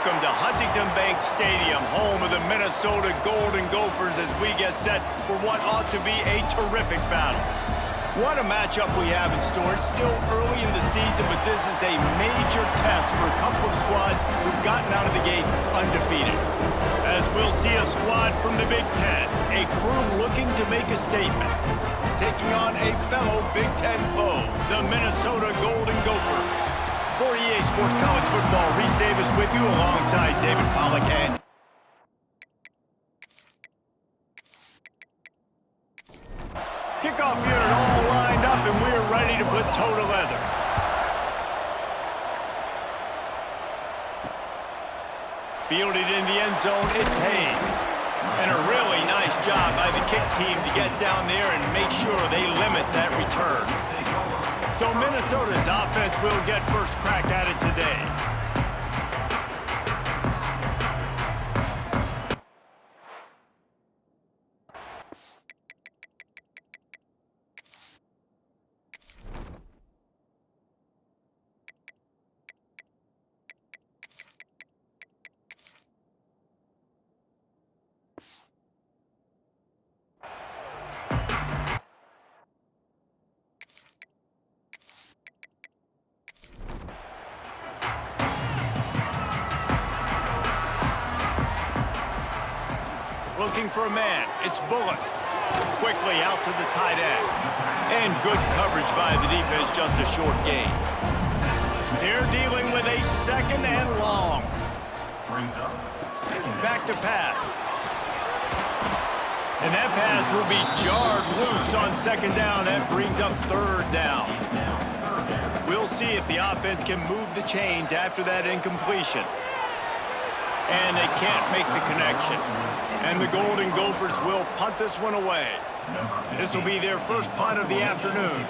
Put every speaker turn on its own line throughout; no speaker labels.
Welcome to Huntington Bank Stadium, home of the Minnesota Golden Gophers, as we get set for what ought to be a terrific battle. What a matchup we have in store. It's still early in the season, but this is a major test for a couple of squads who've gotten out of the gate undefeated. As we'll see a squad from the Big Ten, a crew looking to make a statement, taking on a fellow Big Ten foe, the Minnesota Golden Gophers. For EA Sports College Football, Reese Davis with you alongside David Pollack and kickoff unit all lined up, and we're ready to put toe to leather. Fielded in the end zone, it's Hayes. And a really nice job by the kick team to get down there and make sure they limit that return. So Minnesota's offense will get first crack at it today. Looking for a man, it's Bullock. Quickly out to the tight end. And good coverage by the defense, just a short gain. They're dealing with a second and long. Back to pass. And that pass will be jarred loose on second down. That brings up third down. We'll see if the offense can move the chains after that incompletion. And they can't make the connection. And the Golden Gophers will punt this one away. This will be their first punt of the afternoon.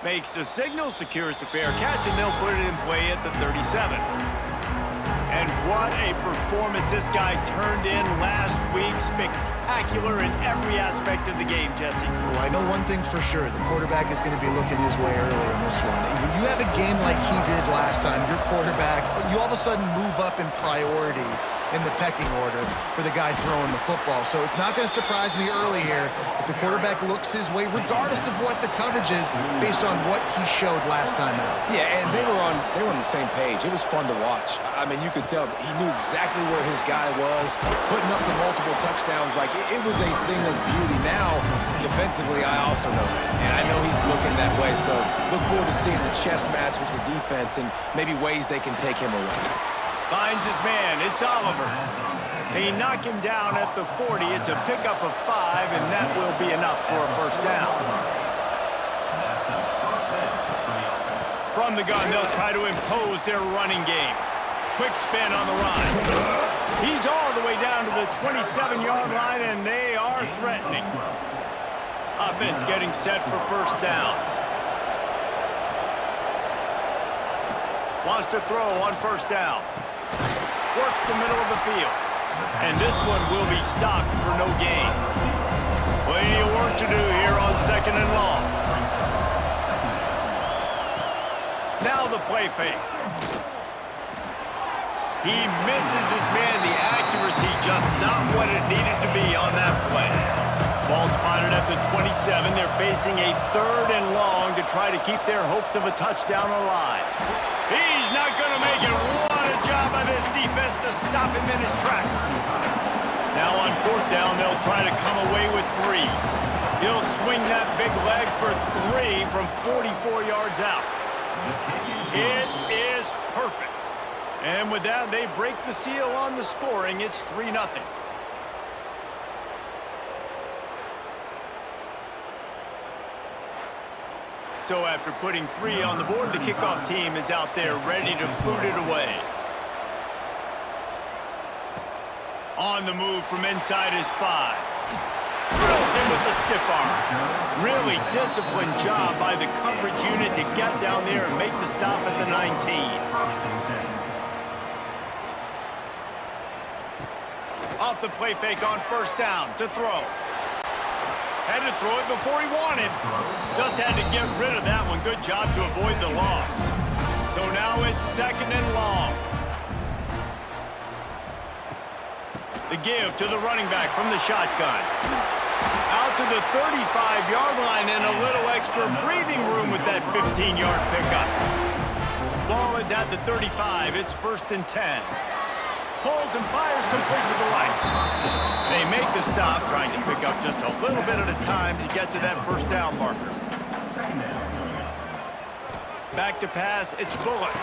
Makes the signal, secures the fair catch, and they'll put it in play at the 37. And what a performance this guy turned in last week. Spectacular in every aspect of the game, Jesse.
Well, I know one thing for sure. The quarterback is going to be looking his way early in this one. When you have a game like he did last time, your quarterback, you all of a sudden move up in priority in the pecking order for the guy throwing the football. So it's not going to surprise me early here if the quarterback looks his way, regardless of what the coverage is, based on what he showed last time out.
Yeah, and they were on the same page. It was fun to watch. I mean, you could tell he knew exactly where his guy was, putting up the multiple touchdowns. Like, it was a thing of beauty. Now, defensively, I also know that. And I know he's looking that way, so look forward to seeing the chess match with the defense and maybe ways they can take him away.
Finds his man, it's Oliver. They knock him down at the 40. It's a pickup of 5, and that will be enough for a first down. From the gun, they'll try to impose their running game. Quick spin on the run. He's all the way down to the 27-yard line, and they are threatening. Offense getting set for first down. Wants to throw on first down. Works the middle of the field. And this one will be stopped for no gain. Plenty of work to do here on second and long. Now the play fake. He misses his man. The accuracy just not what it needed to be on that play. Ball spotted at the 27. They're facing a third and long to try to keep their hopes of a touchdown alive. He's not going to make it. What a job by this defense to stop him in his tracks. Now on fourth down, they'll try to come away with 3. He'll swing that big leg for 3 from 44 yards out. It is perfect. And with that, they break the seal on the scoring. It's 3-0. So after putting 3 on the board, the kickoff team is out there ready to boot it away. On the move from inside is 5. Drills him with the stiff arm. Really disciplined job by the coverage unit to get down there and make the stop at the 19. Off the play fake on first down to throw. Had to throw it before he wanted. Just had to get rid of that one. Good job to avoid the loss. So now it's 2nd and long. The give to the running back from the shotgun. Out to the 35-yard line and a little extra breathing room with that 15-yard pickup. Ball is at the 35. It's 1st and 10. Pulls and fires complete to the right. They make the stop, trying to pick up just a little bit at a time to get to that 1st down marker. Back to pass, it's Bullock.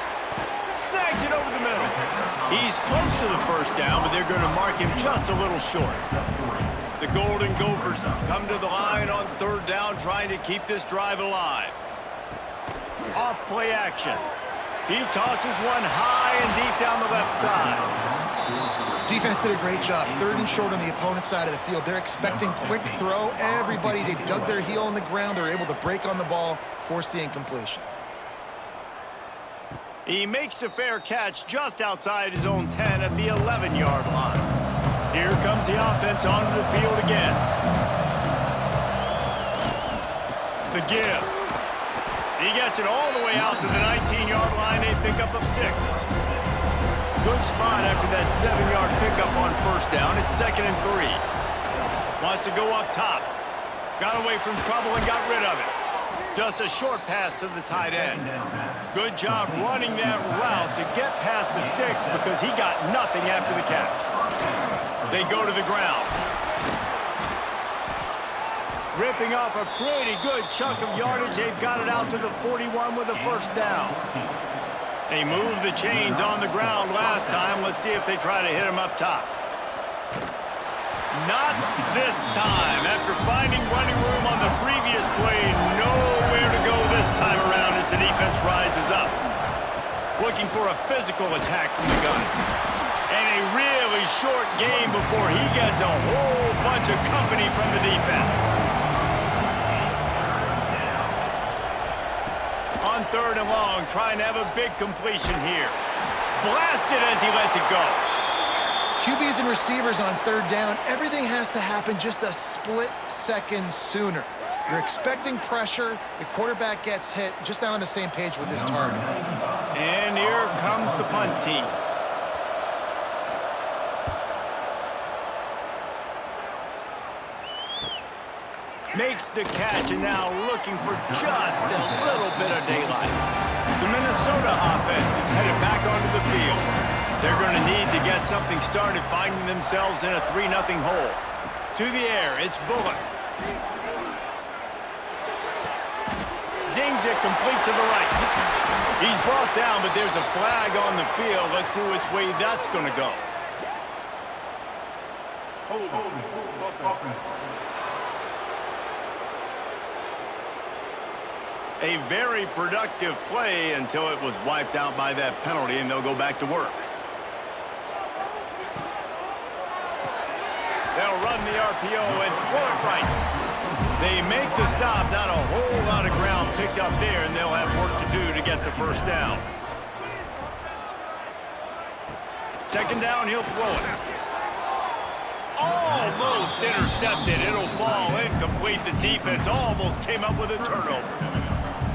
Snags it over the middle. He's close to the 1st down, but they're going to mark him just a little short. The Golden Gophers come to the line on 3rd down, trying to keep this drive alive. Off play action. He tosses one high and deep down the left side.
Defense did a great job. 3rd and short on the opponent's side of the field. They're expecting quick throw. Everybody, they dug their heel on the ground. They're able to break on the ball, force the incompletion.
He makes a fair catch just outside his own 10 at the 11-yard line. Here comes the offense onto the field again. The give. He gets it all the way out to the 19-yard line, a pickup of 6. Good spot after that 7-yard pickup on 1st down. It's 2nd and 3. Wants to go up top. Got away from trouble and got rid of it. Just a short pass to the tight end. Good job running that route to get past the sticks because he got nothing after the catch. They go to the ground. Ripping off a pretty good chunk of yardage. They've got it out to the 41 with a 1st down. They moved the chains on the ground last time. Let's see if they try to hit him up top. Not this time. After finding running room on the previous play, nowhere to go this time around as the defense rises up. Looking for a physical attack from the gun. And a really short game before he gets a whole bunch of company from the defense. On 3rd and long, trying to have a big completion here. Blasted as he lets it go.
QBs and receivers on 3rd down, everything has to happen just a split second sooner. You're expecting pressure, the quarterback gets hit, just not on the same page with this target.
And here comes the punt team. Makes the catch and now looking for just a little bit of daylight. The Minnesota offense is headed back onto the field. They're going to need to get something started, finding themselves in a 3-0 hole. To the air, it's Bullock. Zings it complete to the right. He's brought down, but there's a flag on the field. Let's see which way that's going to go. A very productive play until it was wiped out by that penalty, and they'll go back to work. They'll run the RPO and throw it right. They make the stop. Not a whole lot of ground picked up there, and they'll have work to do to get the 1st down. 2nd down, he'll throw it. Almost intercepted. It'll fall incomplete. The defense almost came up with a turnover.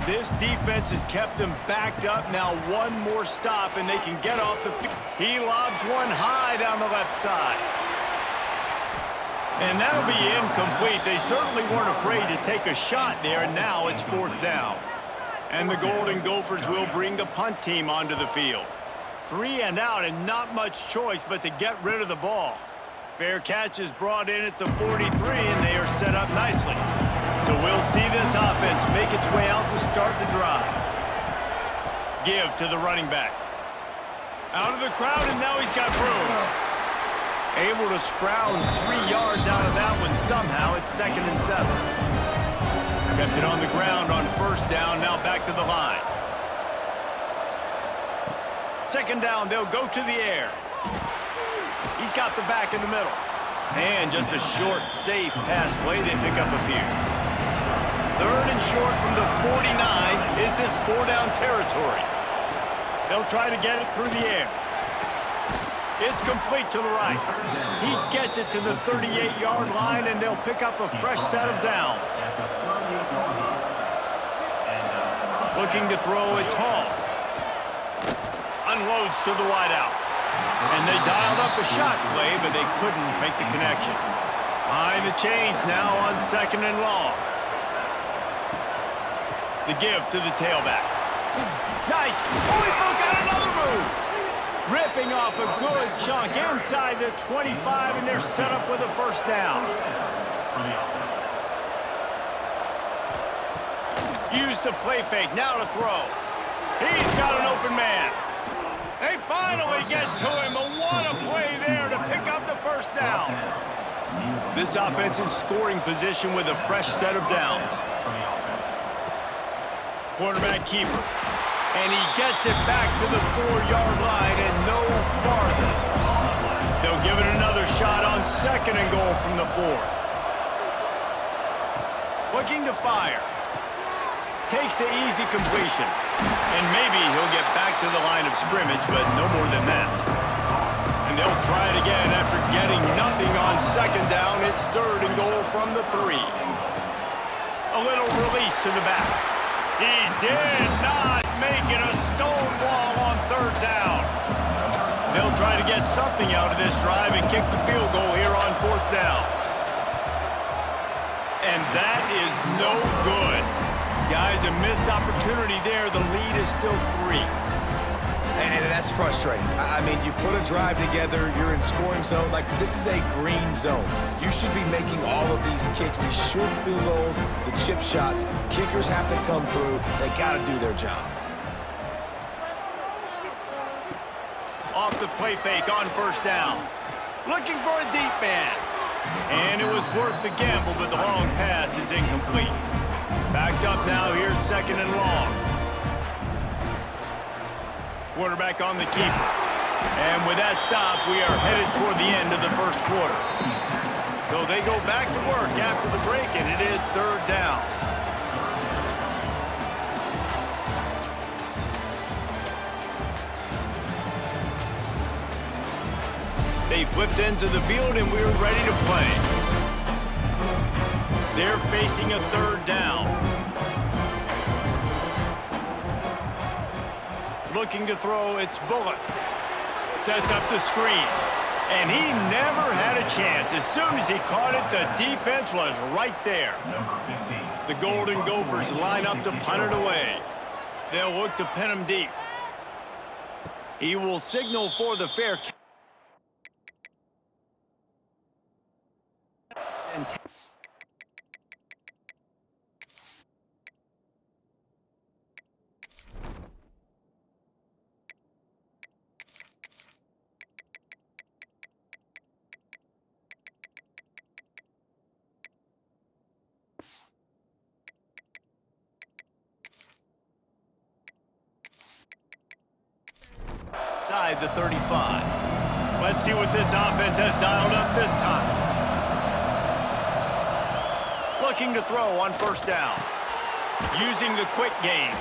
This defense has kept them backed up. Now one more stop, and they can get off the field. He lobs one high down the left side. And that'll be incomplete. They certainly weren't afraid to take a shot there, and now it's 4th down. And the Golden Gophers will bring the punt team onto the field. 3 and out, and not much choice but to get rid of the ball. Fair catch is brought in at the 43, and they are set up nicely. So we'll see this offense make its way out to start the drive. Give to the running back. Out of the crowd, and now he's got room. Able to scrounge 3 yards out of that one somehow. It's 2nd and 7. Kept it on the ground on 1st down, now back to the line. 2nd down, they'll go to the air. He's got the back in the middle. And just a short, safe pass play. They pick up a few. 3rd and short from the 49. Is this 4-down territory? They'll try to get it through the air. It's complete to the right. He gets it to the 38-yard line, and they'll pick up a fresh set of downs. Looking to throw, it's Hall. Unloads to the wideout. And they dialed up a shot play, but they couldn't make the connection. Behind the chains now on 2nd and long. The give to the tailback. Nice. Oh, he broke out another move. Ripping off a good chunk inside the 25, and they're set up with a first down. Use the play fake, now to throw. He's got an open man. They finally get to him, but what a play there to pick up the first down. This offense in scoring position with a fresh set of downs. Quarterback keeper. And he gets it back to the 4-yard line and no farther. They'll give it another shot on 2nd and goal from the 4. Looking to fire. Takes the easy completion. And maybe he'll get back to the line of scrimmage, but no more than that. And they'll try it again after getting nothing on 2nd down. It's 3rd and goal from the 3. A little release to the back. He did not make it a stone wall on 3rd down. They'll try to get something out of this drive and kick the field goal here on 4th down. And that is no good. Guys, a missed opportunity there. The lead is still 3.
And that's frustrating. I mean, you put a drive together, you're in scoring zone. Like, this is a green zone. You should be making all of these kicks, these short field goals, the chip shots. Kickers have to come through. They got to do their job.
Off the play fake on 1st down. Looking for a deep man. And it was worth the gamble, but the long pass is incomplete. Backed up now, here's 2nd and long. Quarterback on the keeper. And with that stop, we are headed toward the end of the 1st quarter. So they go back to work after the break, and it is 3rd down. They flipped into the field, and we're ready to play. They're facing a 3rd down. Looking to throw, it's Bullock. Sets up the screen. And he never had a chance. As soon as he caught it, the defense was right there. The Golden Gophers line up to punt it away. They'll look to pin him deep. He will signal for the fair catch. Inside the 35. Let's see what this offense has dialed up this time. Looking to throw on 1st down. Using the quick game.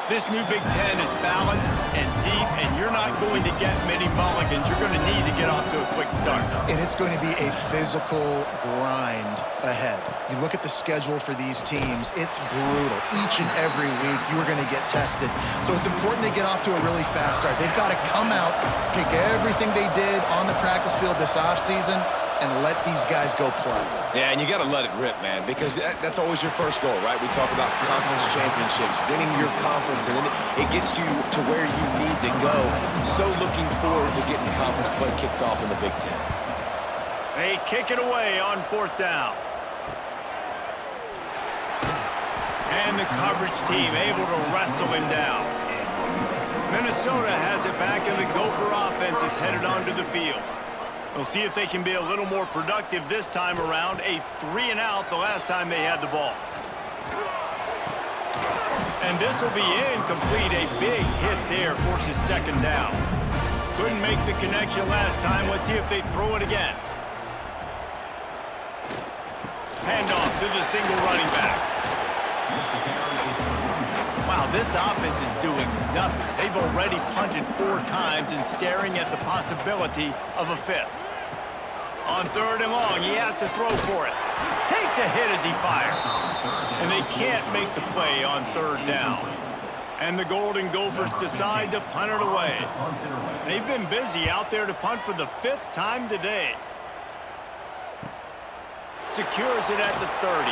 This new Big Ten is balanced and deep, and you're not going to get many mulligans. You're going to need to get off to a quick start.
And it's going to be a physical grind ahead. You look at the schedule for these teams, it's brutal. Each and every week, you are going to get tested. So it's important they get off to a really fast start. They've got to come out, pick everything they did on the practice field this offseason, and let these guys go play.
Yeah, and you got to let it rip, man, because that's always your first goal, right? We talk about conference championships, winning your conference, and then it gets you to where you need to go. So looking forward to getting conference play kicked off in the Big Ten.
They kick it away on 4th down. And the coverage team able to wrestle him down. Minnesota has it back, and the Gopher offense is headed onto the field. We'll see if they can be a little more productive this time around. A 3-and-out the last time they had the ball. And this will be incomplete. A big hit there forces 2nd down. Couldn't make the connection last time. Let's see if they throw it again. Handoff to the single running back. Wow, Now, this offense is doing nothing. They've already punted 4 times and staring at the possibility of a 5th. On 3rd and long, he has to throw for it. Takes a hit as he fires. And they can't make the play on 3rd down. And the Golden Gophers decide to punt it away. They've been busy out there to punt for the 5th time today. Secures it at the 30.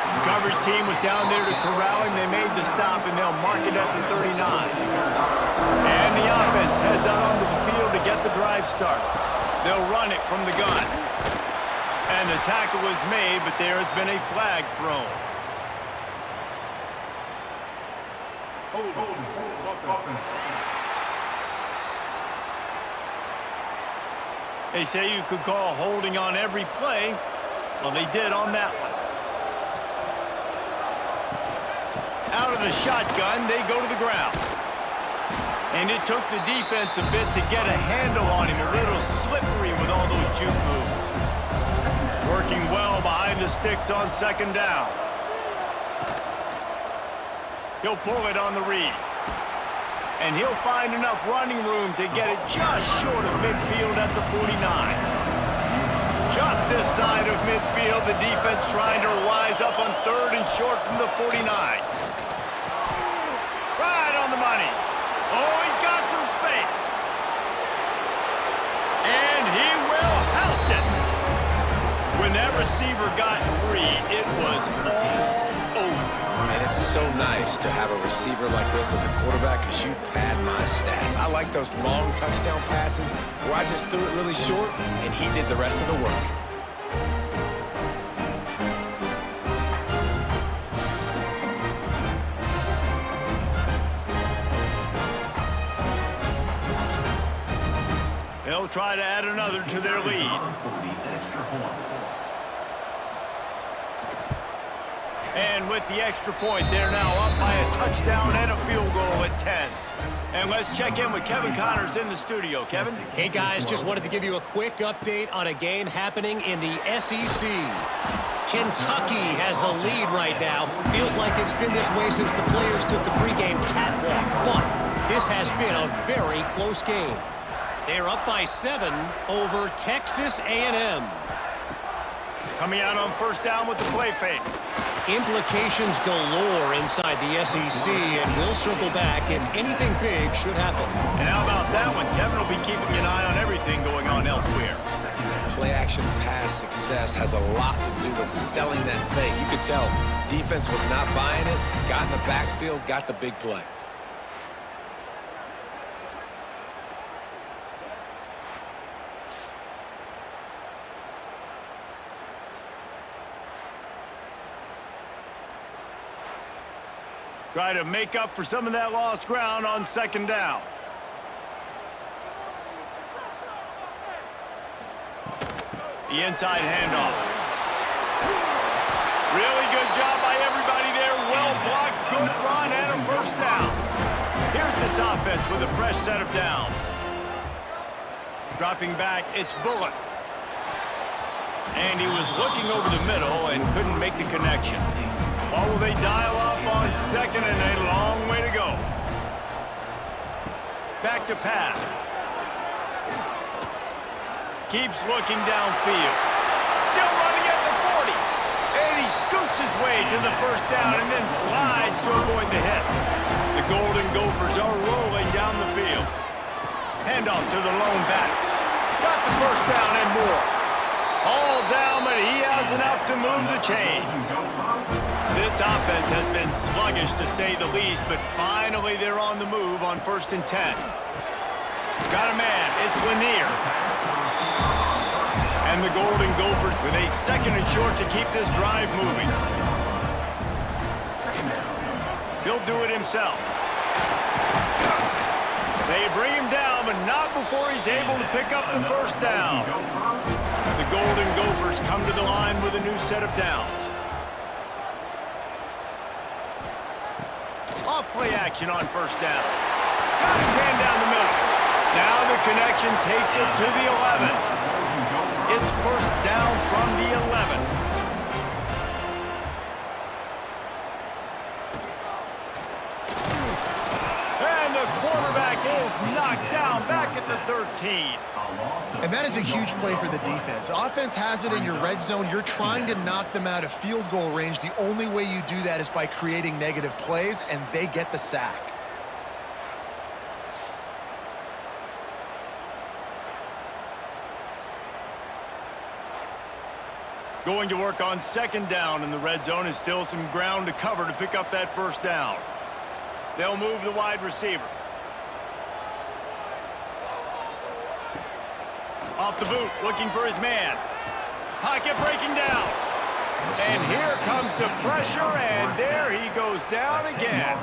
The coverage team was down there to corral him. They made the stop, and they'll mark it at the 39. And the offense heads out onto the field to get the drive started. They'll run it from the gun. And the tackle is made, but there has been a flag thrown. They say you could call holding on every play. Well, they did on that one. Out of the shotgun, they go to the ground. And it took the defense a bit to get a handle on him. A little slippery with all those juke moves. Working well behind the sticks on 2nd down. He'll pull it on the read. And he'll find enough running room to get it just short of midfield at the 49. Just this side of midfield, the defense trying to rise up on 3rd and short from the 49. Right on the money. Oh, he's got some space. And he will house it. When that receiver got free, it was all over.
And it's so nice to have a receiver like this as a quarterback because you pad my stats. I like those long touchdown passes where I just threw it really short and he did the rest of the work.
They'll try to add another to their lead. And with the extra point, they're now up by a touchdown and a field goal at 10. And let's check in with Kevin Connors in the studio. Kevin?
Hey, guys, just wanted to give you a quick update on a game happening in the SEC. Kentucky has the lead right now. Feels like it's been this way since the players took the pregame catwalk. But this has been a very close game. They're up by 7 over Texas A&M.
Coming out on 1st down with the play fake.
Implications galore inside the SEC, and we'll circle back if anything big should happen.
And how about that one? Kevin will be keeping an eye on everything going on elsewhere.
Play-action pass success has a lot to do with selling that fake. You could tell defense was not buying it, got in the backfield, got the big play.
Try to make up for some of that lost ground on 2nd down. The inside handoff. Really good job by everybody there. Well blocked, good run, and a 1st down. Here's this offense with a fresh set of downs. Dropping back, it's Bullock. And he was looking over the middle and couldn't make the connection. Or will they dial up on 2nd and a long way to go? Back to pass. Keeps looking downfield. Still running at the 40. And he scoots his way to the 1st down and then slides to avoid the hit. The Golden Gophers are rolling down the field. Handoff to the lone back. Got the 1st down and more. All down, but he has enough to move the chains. This offense has been sluggish, to say the least, but finally they're on the move on 1st and 10. Got a man. It's Lanier. And the Golden Gophers with a 2nd and short to keep this drive moving. He'll do it himself. They bring him down, but not before he's able to pick up the 1st down. The Golden Gophers come to the line with a new set of downs. Off play action on 1st down. Got his man down the middle. Now the connection takes it to the 11. It's 1st down from the 11. knocked down back at the 13.
And that is a huge play for the defense. Offense has it in your red zone. You're trying to knock them out of field goal range. The only way you do that is by creating negative plays, and they get the sack.
Going to work on second down in the red zone, is still some ground to cover to pick up that first down. They'll move the wide receiver. Off the boot, looking for his man. Pocket breaking down. And here comes the pressure, and there he goes down again.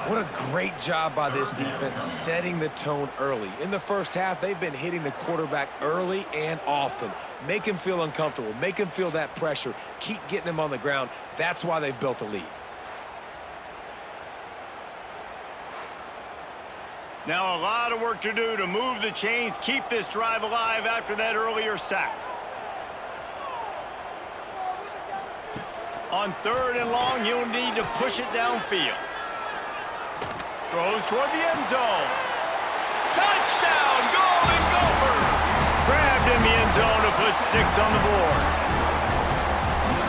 What a great job by this defense setting the tone early. In the first half, they've been hitting the quarterback early and often. Make him feel uncomfortable. Make him feel that pressure. Keep getting him on the ground. That's why they've built a lead.
Now a lot of work to do to move the chains, keep this drive alive after that earlier sack. On third and long, he'll need to push it downfield. Throws toward the end zone. Touchdown, Golden Gopher! Grabbed in the end zone to put 6 on the board.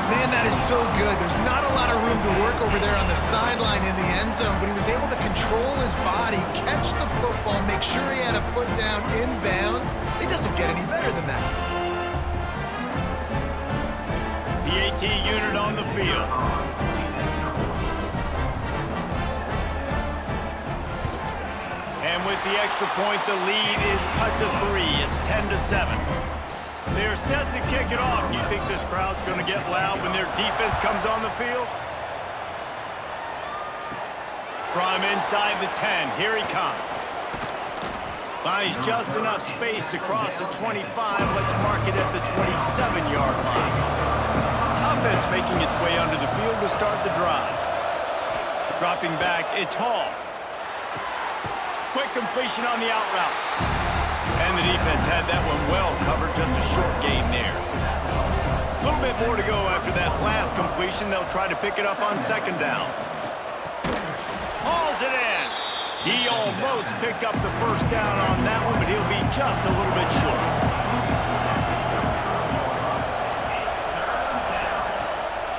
Man, that is so good. There's not a lot of room to work over there on the sideline in the end zone, but he was able to control his body, catch the football, make sure he had a foot down inbounds. It doesn't get any better than that.
The AT unit on the field. And with the extra point, the lead is cut to 3. It's 10-7. They're set to kick it off. You think this crowd's going to get loud when their defense comes on the field? From inside the 10, here he comes. Finds just enough space to cross the 25. Let's mark it at the 27-yard line. Offense making its way onto the field to start the drive. Dropping back, it's Hall. Quick completion on the out route. And the defense had that one well covered, just a short game there. A little bit more to go after that last completion. They'll try to pick it up on second down. Hauls it in. He almost picked up the first down on that one, but he'll be just a little bit short.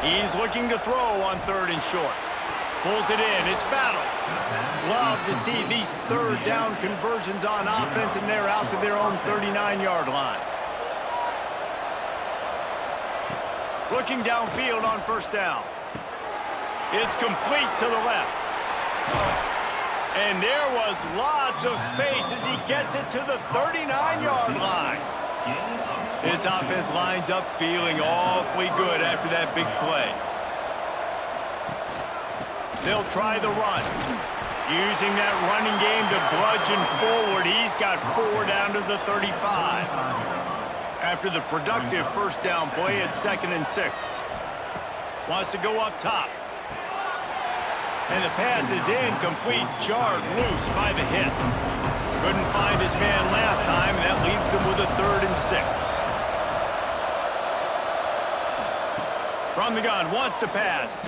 He's looking to throw on third and short. Pulls it in. It's Battle. Love to see these third down conversions on offense, and they're out to their own 39-yard line. Looking downfield on first down. It's complete to the left. And there was lots of space as he gets it to the 39-yard line. This offense lines up feeling awfully good after that big play. They'll try the run. Using that running game to bludgeon forward. He's got 4 down to the 35. After the productive first down play, it's 2nd and 6. Wants to go up top. And the pass is incomplete, jarred loose by the hit. Couldn't find his man last time, and that leaves him with a 3rd and 6. From the gun, wants to pass.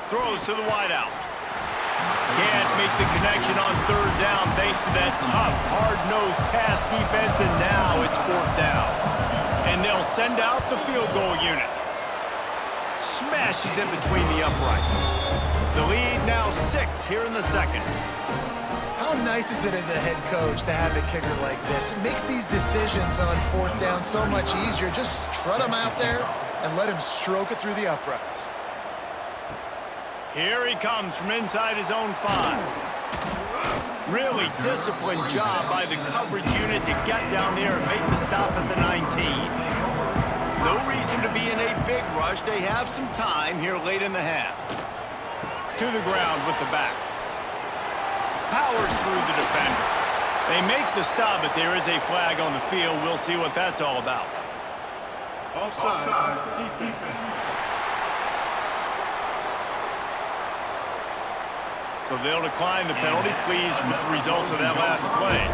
Throws to the wideout. Can't make the connection on third down thanks to that tough, hard-nosed pass defense, and now it's 4th down. And they'll send out the field goal unit. Smashes in between the uprights. The lead now 6 here in the second.
How nice is it as a head coach to have a kicker like this? It makes these decisions on 4th down so much easier. Just strut him out there and let him stroke it through the uprights.
Here he comes from inside his own 5. Really disciplined job by the coverage unit to get down there and make the stop at the 19. No reason to be in a big rush. They have some time here late in the half. To the ground with the back. Powers through the defender. They make the stop, but there is a flag on the field. We'll see what that's all about.
Offside defense.
So they'll decline the penalty, pleased with the results of that last play.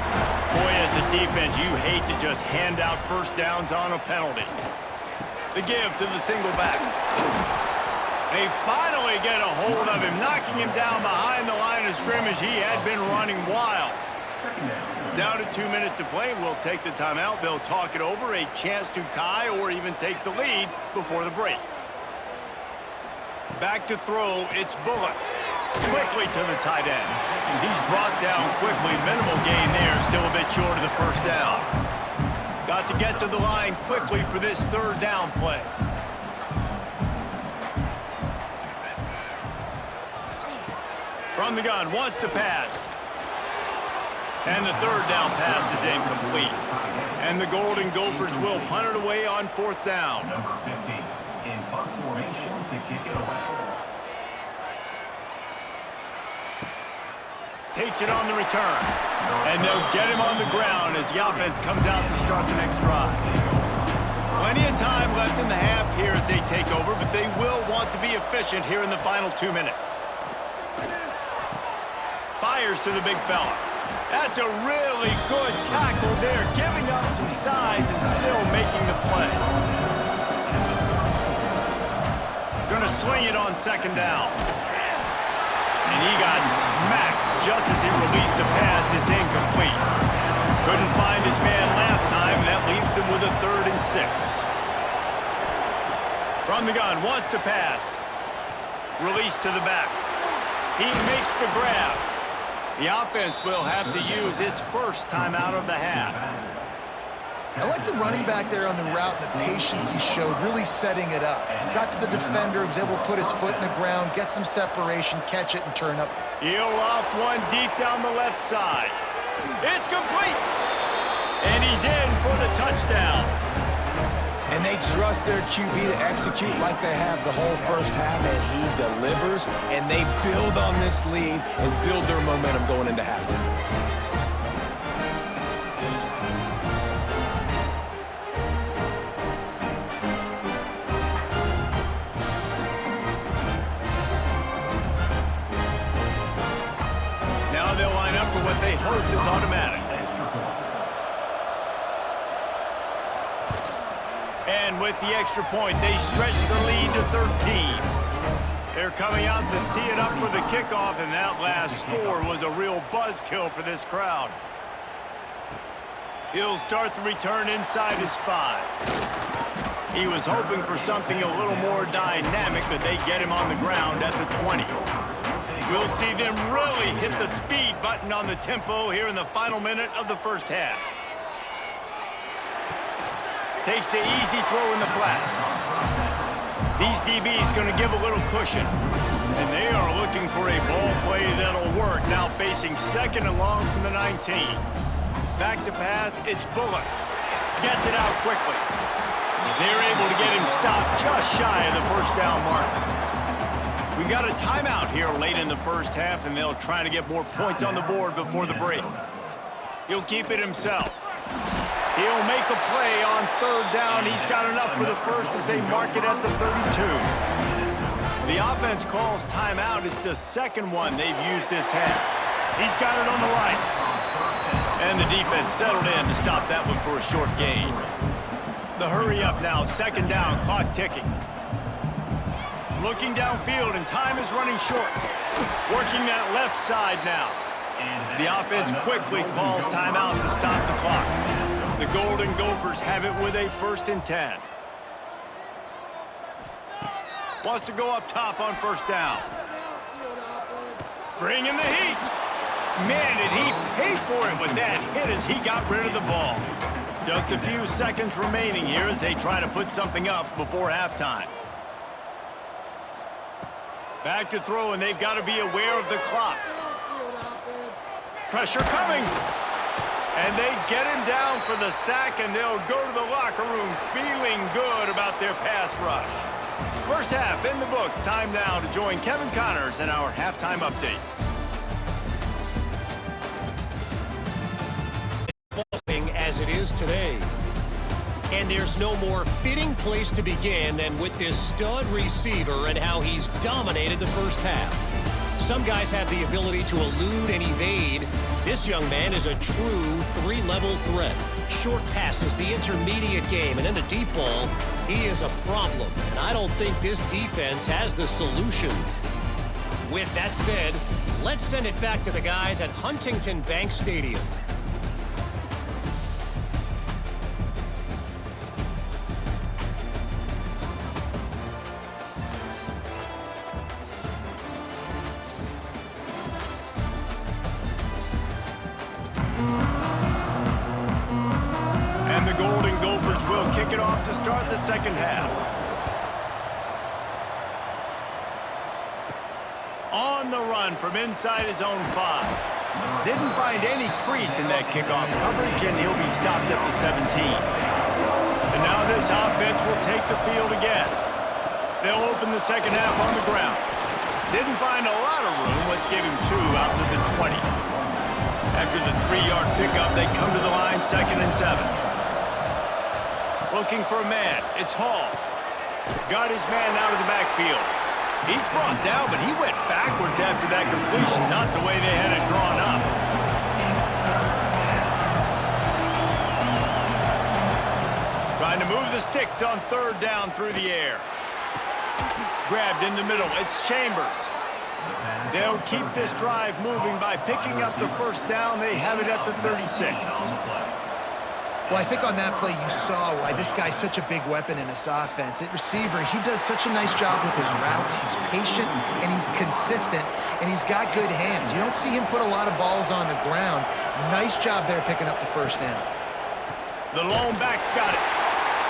Boy, as a defense, you hate to just hand out first downs on a penalty. The give to the single back. They finally get a hold of him, knocking him down behind the line of scrimmage. He had been running wild. Down to 2 minutes to play, we'll take the timeout. They'll talk it over, a chance to tie or even take the lead before the break. Back to throw, it's Bullock. Quickly to the tight end. He's brought down quickly. Minimal gain there, still a bit short of the first down. Got to get to the line quickly for this third down play. From the gun, wants to pass. And the third down pass is incomplete. And the Golden Gophers will punt it away on fourth down.
Number 15 in punt formation to kick it away.
Takes it on the return. And they'll get him on the ground as the offense comes out to start the next drive. Plenty of time left in the half here as they take over, but they will want to be efficient here in the final 2 minutes. Fires to the big fella. That's a really good tackle there, giving up some size and still making the play. Gonna swing it on second down. And he got smacked just as he released the pass. It's incomplete. Couldn't find his man last time. That leaves him with a 3rd and 6. From the gun, wants to pass. Release to the back. He makes the grab. The offense will have to use its first timeout of the half.
I like the running back there on the route and the patience he showed, really setting it up. Got to the defender, was able to put his foot in the ground, get some separation, catch it, and turn up.
He'll loft one deep down the left side. It's complete! And he's in for the touchdown.
And they trust their QB to execute like they have the whole first half, and he delivers, and they build on this lead and build their momentum going into halftime.
Now they'll line up for what they hope is automatic. And with the extra point, they stretch the lead to 13. They're coming out to tee it up for the kickoff, and that last score was a real buzzkill for this crowd. He'll start the return inside his 5. He was hoping for something a little more dynamic, but they get him on the ground at the 20. We'll see them really hit the speed button on the tempo here in the final minute of the first half. Takes the easy throw in the flat. These DBs going to give a little cushion. And they are looking for a ball play that'll work. Now facing 2nd and long from the 19. Back to pass, it's Bullock. Gets it out quickly. They're able to get him stopped just shy of the first down mark. We got a timeout here late in the first half, and they'll try to get more points on the board before the break. He'll keep it himself. He'll make a play on 3rd down. He's got enough for the first as they mark it at the 32. The offense calls timeout. It's the 2nd one they've used this half. He's got it on the line. And the defense settled in to stop that one for a short gain. The hurry up now, 2nd down, clock ticking. Looking downfield, and time is running short. Working that left side now. The offense quickly calls timeout to stop the clock. The Golden Gophers have it with a 1st and 10. Wants to go up top on 1st down. Bringing the heat. Man, did he pay for it with that hit as he got rid of the ball. Just a few seconds remaining here as they try to put something up before halftime. Back to throw, and they've got to be aware of the clock. Pressure coming. And they get him down for the sack, and they'll go to the locker room feeling good about their pass rush. First half in the books. Time now to join Kevin Connors in our halftime update.
As it is today. And there's no more fitting place to begin than with this stud receiver and how he's dominated the first half. Some guys have the ability to elude and evade. This young man is a true 3-level threat. Short passes, the intermediate game, and then the deep ball, he is a problem. And I don't think this defense has the solution. With that said, Let's send it back to the guys at Huntington Bank Stadium.
And the Golden Gophers will kick it off to start the second half. On the run from inside his own 5. Didn't find any crease in that kickoff coverage, and he'll be stopped at the 17. And now this offense will take the field again. They'll open the second half on the ground. Didn't find a lot of room. Let's give him 2 out to the 20. After the 3-yard pickup, they come to the line, 2nd and 7. Looking for a man. It's Hall. Got his man out of the backfield. He's brought down, but he went backwards after that completion, not the way they had it drawn up. Trying to move the sticks on 3rd down through the air. Grabbed in the middle. It's Chambers. They'll keep this drive moving by picking up the 1st down. They have it at the 36.
Well, I think on that play you saw why this guy's such a big weapon in this offense. At receiver, he does such a nice job with his routes. He's patient, and he's consistent, and he's got good hands. You don't see him put a lot of balls on the ground. Nice job there picking up the 1st down.
The lone back's got it.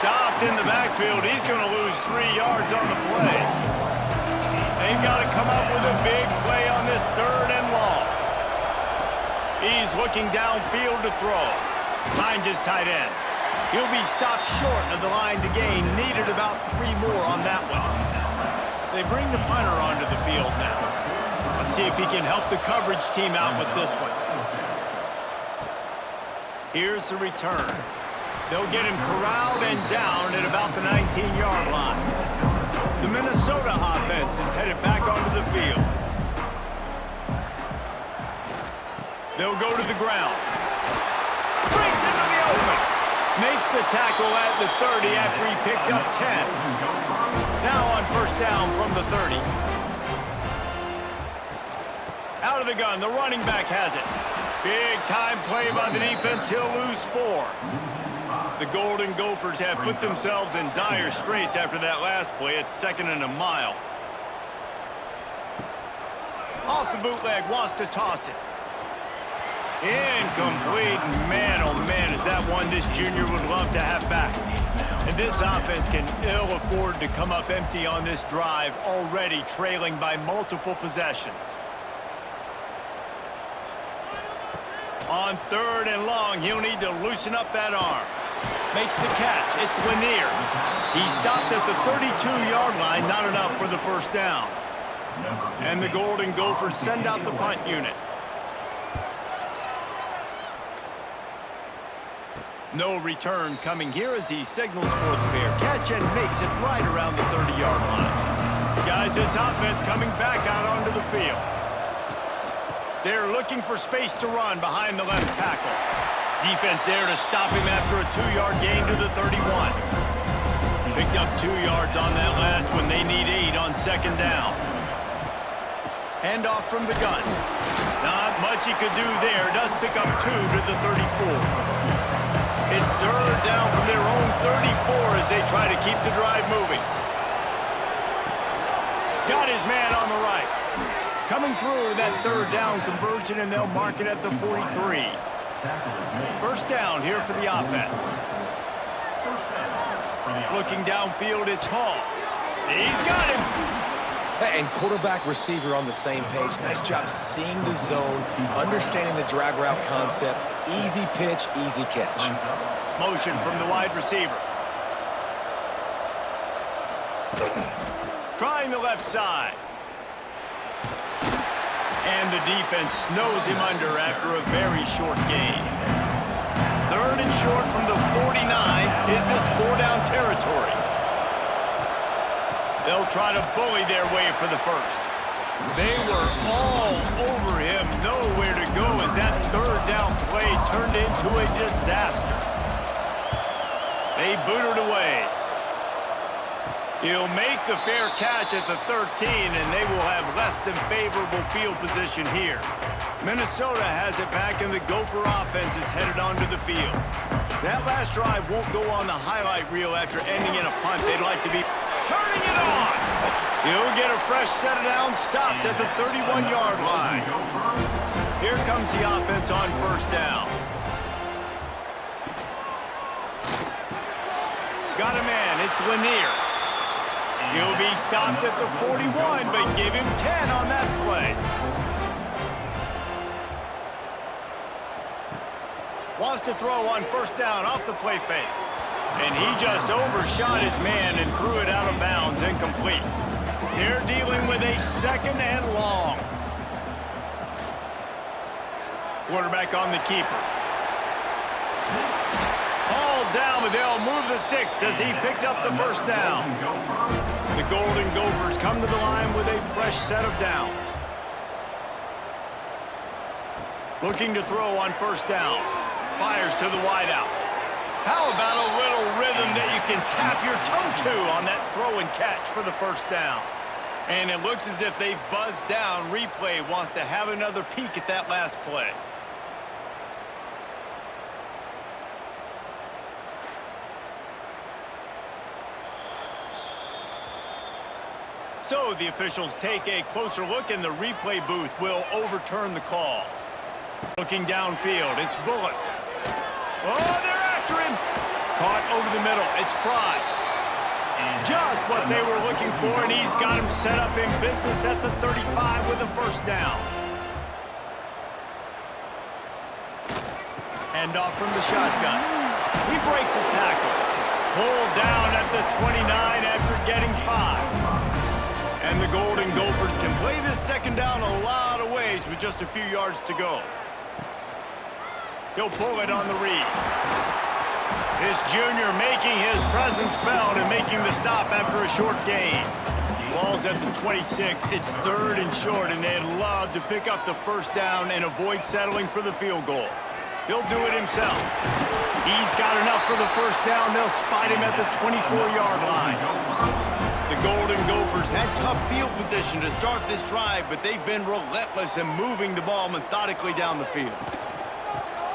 Stopped in the backfield. He's going to lose 3 yards on the play. They've got to come up with a big play on this 3rd and long. He's looking downfield to throw. Finds his tight end. He'll be stopped short of the line to gain. Needed about 3 more on that one. They bring the punter onto the field now. Let's see if he can help the coverage team out with this one. Here's the return. They'll get him corralled and down at about the 19-yard line. The Minnesota offense is headed back onto the field. They'll go to the ground. Breaks into the open. Makes the tackle at the 30 after he picked up 10. Now on 1st down from the 30. Out of the gun, the running back has it. Big time play by the defense. He'll lose 4. The Golden Gophers have put themselves in dire straits after that last play. It's 2nd and a mile. Off the bootleg, wants to toss it. Incomplete. Man, oh man, is that one this junior would love to have back. And this offense can ill afford to come up empty on this drive, already trailing by multiple possessions. On 3rd and long, he'll need to loosen up that arm. Makes the catch. It's Lanier. He stopped at the 32-yard line, not enough for the 1st down. And the Golden Gophers send out the punt unit. No return coming here as he signals for the fair catch and makes it right around the 30-yard line. Guys, this offense coming back out onto the field. They're looking for space to run behind the left tackle. Defense there to stop him after a 2-yard gain to the 31. Picked up 2 yards on that last one. They need 8 on 2nd down. Handoff from the gun. Not much he could do there. Does pick up 2 to the 34. It's 3rd down from their own 34 as they try to keep the drive moving. Got his man on the right. Coming through that 3rd down conversion, and they'll mark it at the 43. 1st down here for the offense. Looking downfield, it's Hall. He's got him.
And quarterback receiver on the same page. Nice job seeing the zone, understanding the drag route concept. Easy pitch, easy catch.
Motion from the wide receiver. Trying the left side. And the defense snows him under after a very short gain. 3rd and short from the 49. Is this 4-down territory? They'll try to bully their way for the 1st. They were all over him. Nowhere to go as that 3rd down play turned into a disaster. They booted away. He'll make the fair catch at the 13, and they will have less than favorable field position here. Minnesota has it back, and the Gopher offense is headed onto the field. That last drive won't go on the highlight reel after ending in a punt. They'd like to be turning it on. He'll get a fresh set of downs stopped at the 31-yard line. Here comes the offense on first down. Got a man. It's Lanier. He'll be stopped at the 41, but give him 10 on that play. Wants to throw on first down off the play fake. And he just overshot his man and threw it out of bounds, incomplete. They're dealing with a second and long. Quarterback on the keeper. Hauled down, but they'll move the sticks as he picks up the first down. The Golden Gophers come to the line with a fresh set of downs. Looking to throw on first down. Fires to the wideout. How about a little rhythm that you can tap your toe to on that throw and catch for the first down? And it looks as if they've buzzed down. Replay wants to have another peek at that last play. So the officials take a closer look, and the replay booth will overturn the call. Looking downfield, it's Bullock. Oh, they're after him. Caught over the middle. It's Fry. Just what they were looking for, and he's got him set up in business at the 35 with a first down. Handoff from the shotgun. He breaks a tackle. Pulled down at the 29 after getting 5. And the Golden Gophers can play this second down a lot of ways with just a few yards to go. He'll pull it on the read. This junior making his presence felt and making the stop after a short gain. Ball's at the 26. It's third and short, and they'd love to pick up the first down and avoid settling for the field goal. He'll do it himself. He's got enough for the first down. They'll spot him at the 24-yard line. The Golden Gophers had tough field position to start this drive, but they've been relentless in moving the ball methodically down the field.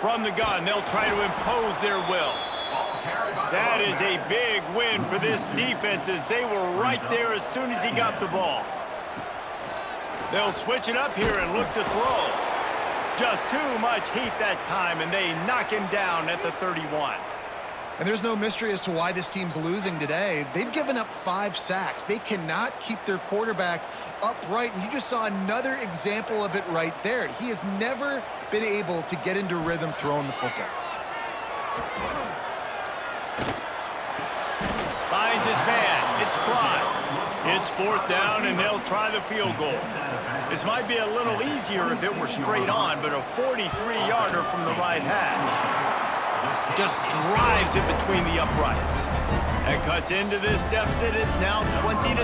From the gun, they'll try to impose their will. That is a big win for this defense, as they were right there as soon as he got the ball. They'll switch it up here and look to throw. Just too much heat that time, and they knock him down at the 31.
And there's no mystery as to why this team's losing today. They've given up 5 sacks. They cannot keep their quarterback upright, and you just saw another example of it right there. He has never been able to get into rhythm throwing the football.
Finds his man. It's Prime. It's fourth down, and they'll try the field goal. This might be a little easier if it were straight on, but a 43-yarder from the right hash. Just drives it between the uprights. That cuts into this deficit. It's now 20-10.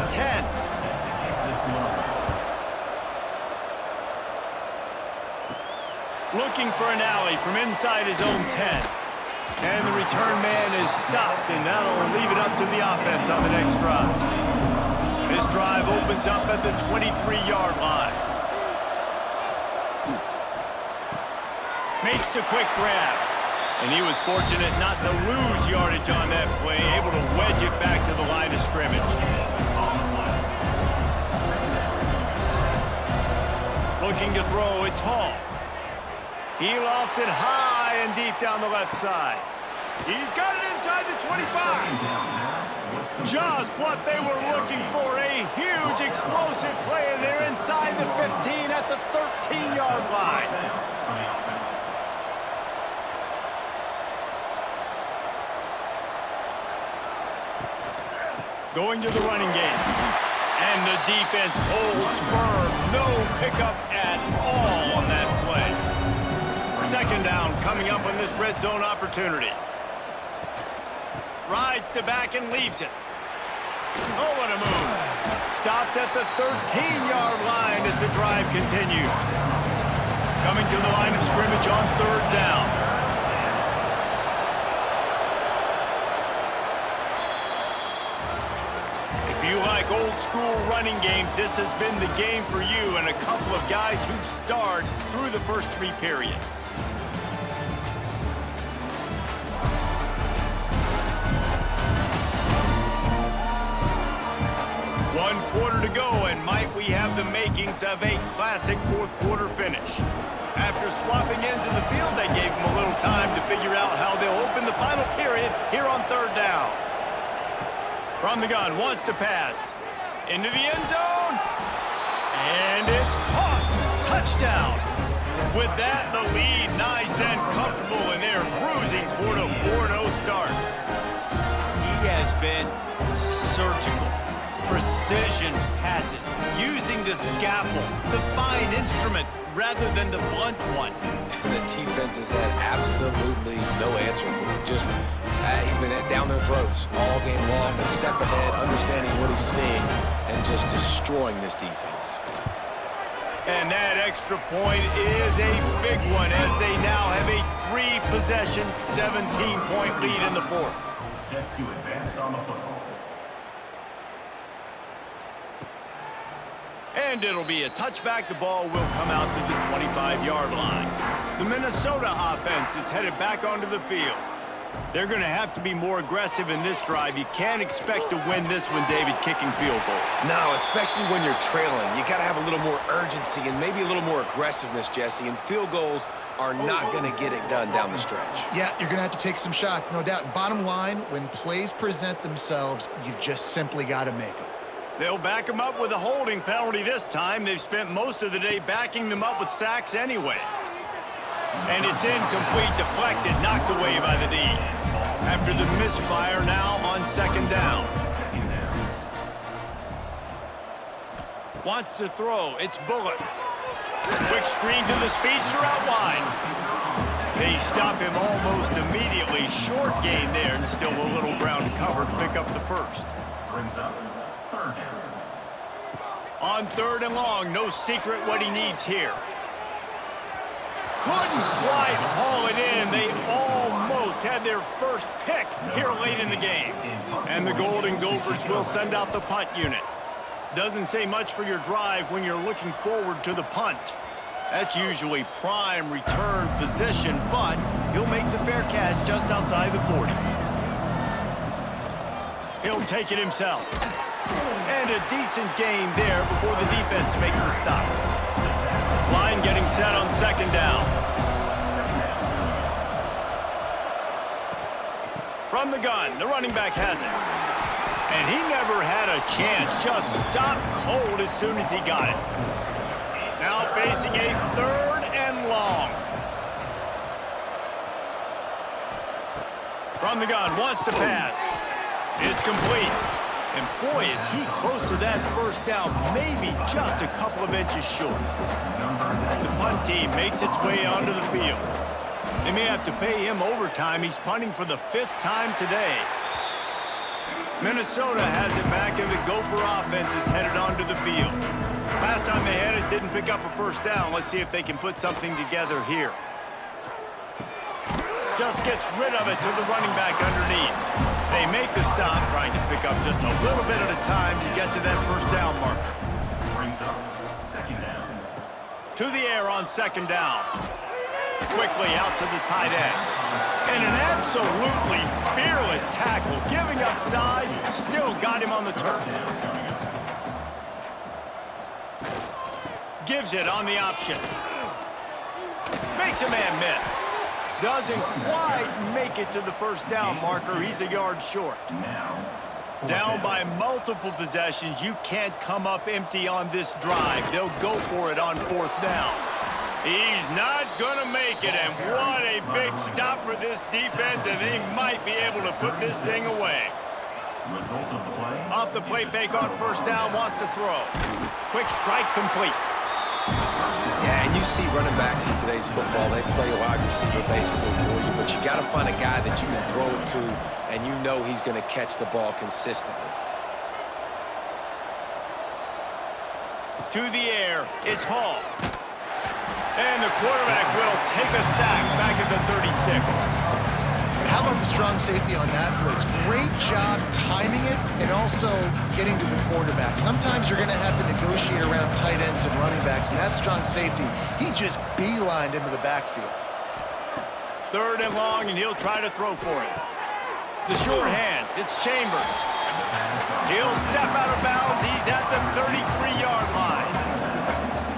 Looking for an alley from inside his own 10. And the return man is stopped, and that'll leave it up to the offense on the next drive. This drive opens up at the 23-yard line. Makes the quick grab. And he was fortunate not to lose yardage on that play, able to wedge it back to the line of scrimmage. Looking to throw, it's Hall. He lofts it high and deep down the left side. He's got it inside the 25. Just what they were looking for, a huge explosive play, and they're inside the 15 at the 13-yard line. Going to the running game. And the defense holds firm. No pickup at all on that play. Second down coming up on this red zone opportunity. Rides to back and leaves it. Oh, what a move. Stopped at the 13-yard line as the drive continues. Coming to the line of scrimmage on third down. like old school running games, this has been the game for you and a couple of guys who've starred through the first 3 periods. One quarter to go, and might we have the makings of a classic fourth quarter finish. After swapping ends in the field, they gave them a little time to figure out how they'll open the final period here on third down. From the gun, wants to pass. Into the end zone. And it's caught. Touchdown. With that, the lead nice and comfortable, and they're cruising toward a 4-0 start. He has been surgical. Precision passes, using the scalpel, the fine instrument, rather than the blunt one.
The defense has had absolutely no answer for him. Just, he's been down their throats all game long, a step ahead, understanding what he's seeing, and just destroying this defense.
And that extra point is a big one, as they now have a 3-possession, 17-point lead in the fourth.
Set to advance on the football.
And it'll be a touchback. The ball will come out to the 25-yard line. The Minnesota offense is headed back onto the field. They're going to have to be more aggressive in this drive. You can't expect to win this one, David, kicking field goals.
No, especially when you're trailing. You got to have a little more urgency and maybe a little more aggressiveness, Jesse. And field goals are not going to get it done down the stretch.
Yeah, you're going to have to take some shots, no doubt. Bottom line, when plays present themselves, you've just simply got to make them.
They'll back them up with a holding penalty this time. They've spent most of the day backing them up with sacks anyway. And it's incomplete, deflected, knocked away by the D. After the misfire, now on second down. Wants to throw. It's Bullock. Quick screen to the speedster out wide. They stop him almost immediately. Short gain there, and still a little ground to cover to pick up the first.
Brings up third down.
On third and long, no secret what he needs here. Couldn't quite haul it in. They almost had their first pick here late in the game. And the Golden Gophers will send out the punt unit. Doesn't say much for your drive when you're looking forward to the punt. That's usually prime return position, but he'll make the fair catch just outside the 40. He'll take it himself. And a decent gain there before the defense makes the stop. Line getting set on second down. From the gun, the running back has it. And he never had a chance, just stopped cold as soon as he got it. Now facing a third and long. From the gun, wants to pass. It's complete. And boy, is he close to that first down, maybe just a couple of inches short. The punt team makes its way onto the field. They may have to pay him overtime. He's punting for the 5th time today. Minnesota has it back, and the Gopher offense is headed onto the field. Last time they had it, didn't pick up a first down. Let's see if they can put something together here. Just gets rid of it to the running back underneath. They make the stop, trying to pick up just a little bit at a time to get to that first down marker.
Brings up second down.
To the air on second down. Quickly out to the tight end. And an absolutely fearless tackle, giving up size, still got him on the turf. Gives it on the option. Makes a man miss. Doesn't quite make it to the first down marker. He's a yard short. Down by multiple possessions. You can't come up empty on this drive. They'll go for it on fourth down. He's not going to make it, and what a big stop for this defense, and they might be able to put this thing away.
Result of the play.
Off the play fake on first down, wants to throw. Quick strike complete.
Yeah, and you see running backs in today's football, they play wide receiver basically for you, but you got to find a guy that you can throw it to, and you know he's going to catch the ball consistently.
To the air, it's Hall. And the quarterback will take a sack back at the 36.
How about the strong safety on that blitz? Great job timing it and also getting to the quarterback. Sometimes you're going to have to negotiate around tight ends and running backs, and that strong safety, he just beelined into the backfield.
3rd and long, and he'll try to throw for it. The short hands, it's Chambers. He'll step out of bounds. He's at the 33-yard line.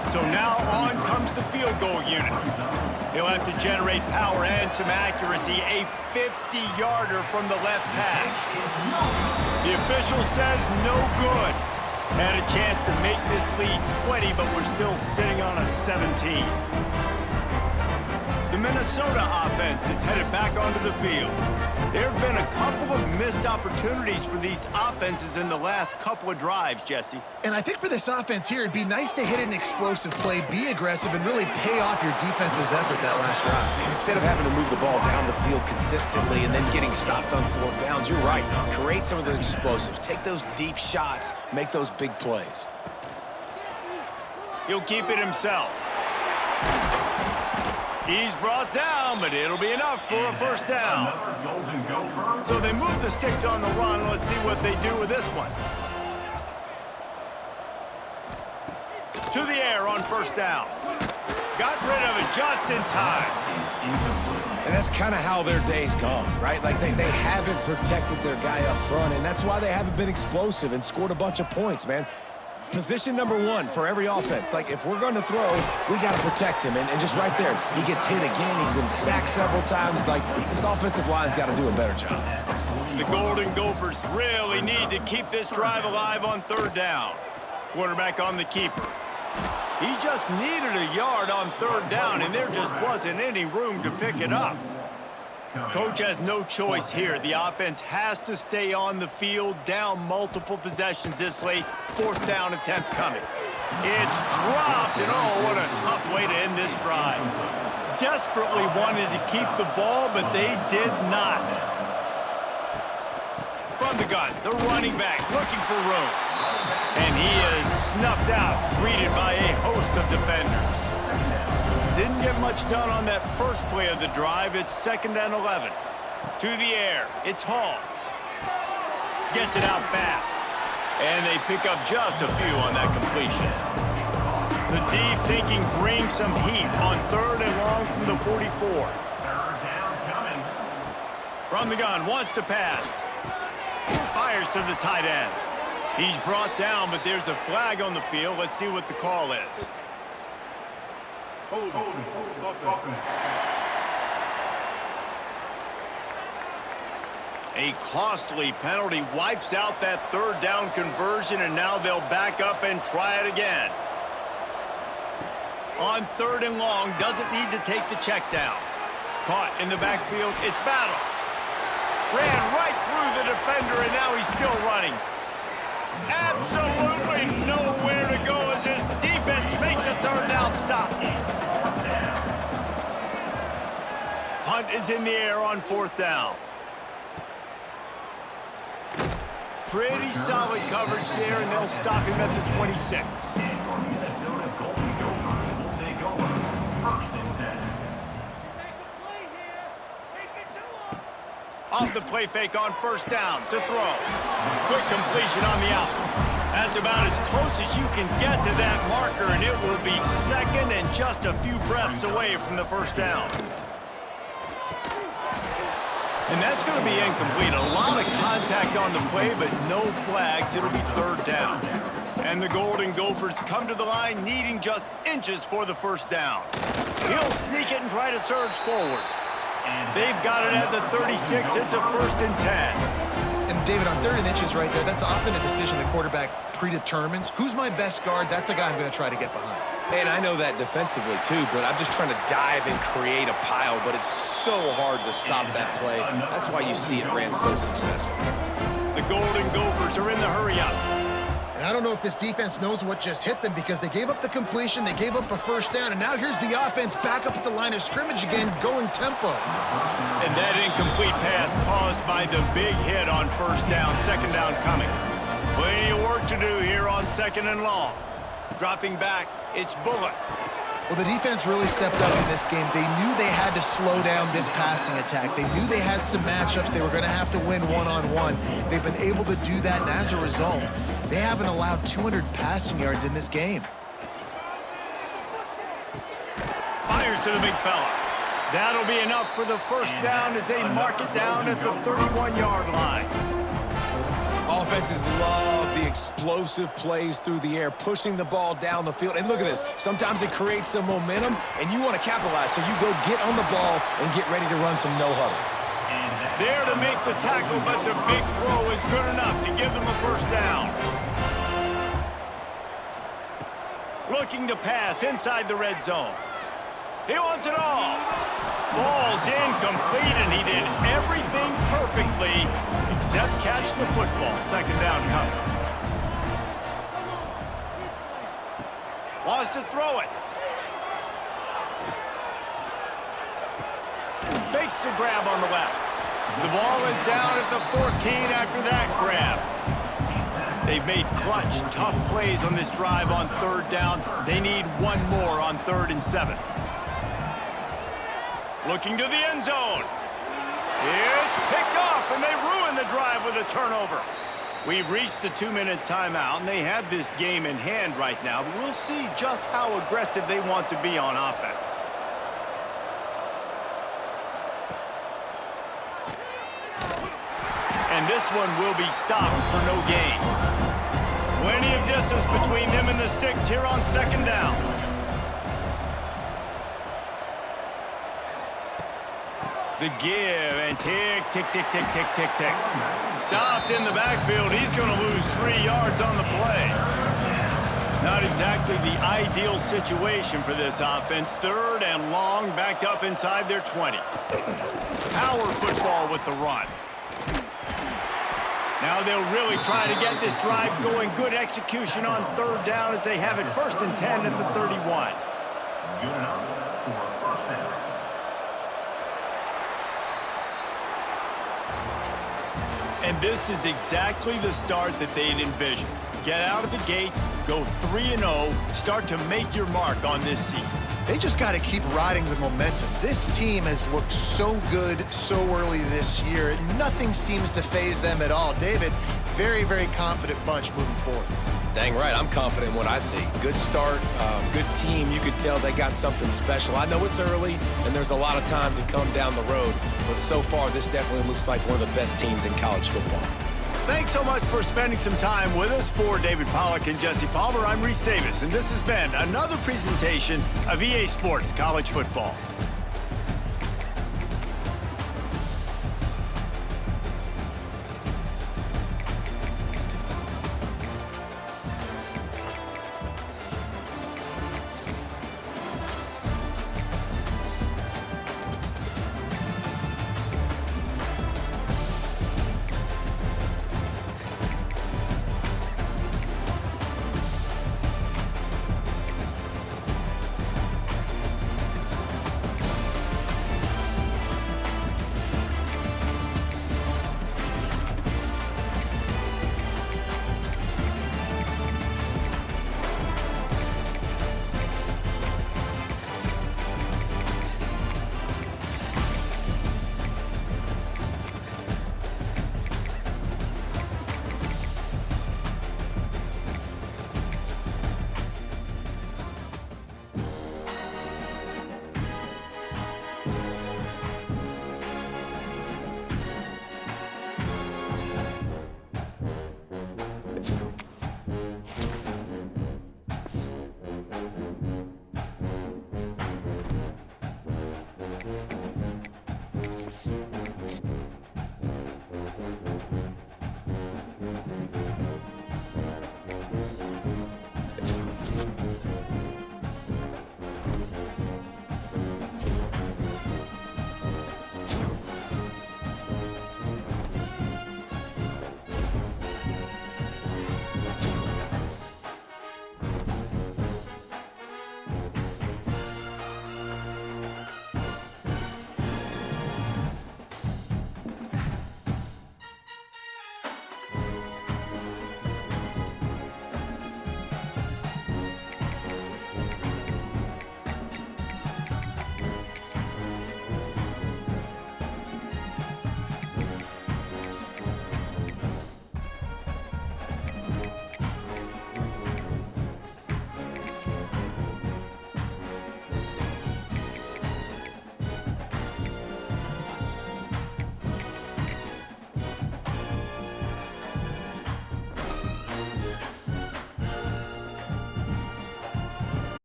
So now on comes the field goal unit. He'll have to generate power and some accuracy. A 50-yarder from the left hash. The official says no good. Had a chance to make this lead 20, but we're still sitting on a 17. The Minnesota offense is headed back onto the field. There have been a couple of missed opportunities for these offenses in the last couple of drives, Jesse.
And I think for this offense here, it'd be nice to hit an explosive play, be aggressive, and really pay off your defense's effort that last drive.
And instead of having to move the ball down the field consistently and then getting stopped on 4th downs, you're right. Create some of the explosives. Take those deep shots. Make those big plays.
He'll keep it himself. He's brought down, but it'll be enough for a 1st down. So they move the sticks on the run. Let's see what they do with this one. To the air on 1st down. Got rid of it just in time.
And that's kind of how their day's gone, right? Like they haven't protected their guy up front, and that's why they haven't been explosive and scored a bunch of points, man. Position number 1 for every offense. Like, if we're going to throw, we got to protect him. And just right there, he gets hit again. He's been sacked several times. Like, this offensive line's got to do a better job.
The Golden Gophers really need to keep this drive alive on 3rd down. Quarterback on the keeper. He just needed a yard on 3rd down, and there just wasn't any room to pick it up. Coach has no choice here. The offense has to stay on the field, down multiple possessions this late. 4th down attempt coming. It's dropped, and oh, what a tough way to end this drive. Desperately wanted to keep the ball, but they did not. From the gun, the running back looking for room. And he is snuffed out, greeted by a host of defenders. Didn't get much done on that first play of the drive. It's 2nd and 11. To the air. It's Hall. Gets it out fast. And they pick up just a few on that completion. The D thinking bring some heat on 3rd and long from the 44.
3rd down coming.
From the gun, wants to pass. Fires to the tight end. He's brought down, but there's a flag on the field. Let's see what the call is.
Hold.
A costly penalty wipes out that 3rd down conversion, and now they'll back up and try it again. On 3rd and long, doesn't need to take the check down. Caught in the backfield, it's Battle. Ran right through the defender, and now he's still running. Absolutely nowhere to go as his defense makes a 3rd down stop. Punt is in the air on 4th down. Pretty solid coverage there, and they'll stop him at the 26.
Minnesota Golden Gophers will take over 1st and 10.
Off the play fake on 1st down to throw. Quick completion on the out. That's about as close as you can get to that marker, and it will be 2nd and just a few breaths away from the 1st down. And that's going to be incomplete. A lot of contact on the play, but no flags. It'll be 3rd down. And the Golden Gophers come to the line needing just inches for the 1st down. He'll sneak it and try to surge forward. They've got it at the 36. It's a 1st and 10.
And David, on 3rd and inches right there, that's often a decision the quarterback predetermines. Who's my best guard? That's the guy I'm going to try to get behind.
And I know that defensively, too, but I'm just trying to dive and create a pile, but it's so hard to stop that play. That's why you see it ran so successful.
The Golden Gophers are in the hurry-up.
And I don't know if this defense knows what just hit them because they gave up the completion, they gave up a 1st down, and now here's the offense back up at the line of scrimmage again, going tempo.
And that incomplete pass caused by the big hit on 1st down, 2nd down coming. Plenty of work to do here on 2nd and long. Dropping back, it's Bullock.
Well, the defense really stepped up in this game. They knew they had to slow down this passing attack. They knew they had some matchups they were going to have to win one-on-one. They've been able to do that, and as a result, they haven't allowed 200 passing yards in this game.
Fires to the big fella. That'll be enough for the first down as they mark it down at the 31-yard line.
Offenses love the explosive plays through the air, pushing the ball down the field. And look at this. Sometimes it creates some momentum, and you want to capitalize. So you go get on the ball and get ready to run some no-huddle.
There to make the tackle, but the big throw is good enough to give them a first down. Looking to pass inside the red zone. He wants it all. Falls incomplete, and he did everything perfectly except catch the football. Second down coming. Wants to throw it. Makes the grab on the left. The ball is down at the 14 after that grab. They've made clutch, tough plays on this drive on third down. They need one more on 3rd and 7. Looking to the end zone. It's picked off, and they ruin the drive with a turnover. We've reached the 2-minute timeout, and they have this game in hand right now. But we'll see just how aggressive they want to be on offense. And this one will be stopped for no gain. Plenty of distance between them and the sticks here on 2nd down. The give and tick, tick, tick, tick, tick, tick, tick. Stopped in the backfield. He's going to lose 3 yards on the play. Not exactly the ideal situation for this offense. 3rd and long, backed up inside their 20. Power football with the run. Now they'll really try to get this drive going. Good execution on 3rd down as they have it 1st and 10 at the 31.
Good enough for a first down.
And this is exactly the start that they'd envisioned. Get out of the gate, go 3-0, start to make your mark on this season.
They just got to keep riding the momentum. This team has looked so good so early this year. Nothing seems to faze them at all. David, very, very confident bunch moving forward.
Dang right, I'm confident in what I see. Good start, good team. You could tell they got something special. I know it's early, and there's a lot of time to come down the road, but so far this definitely looks like one of the best teams in college football.
Thanks so much for spending some time with us. For David Pollack and Jesse Palmer, I'm Reese Davis, and this has been another presentation of EA Sports College Football.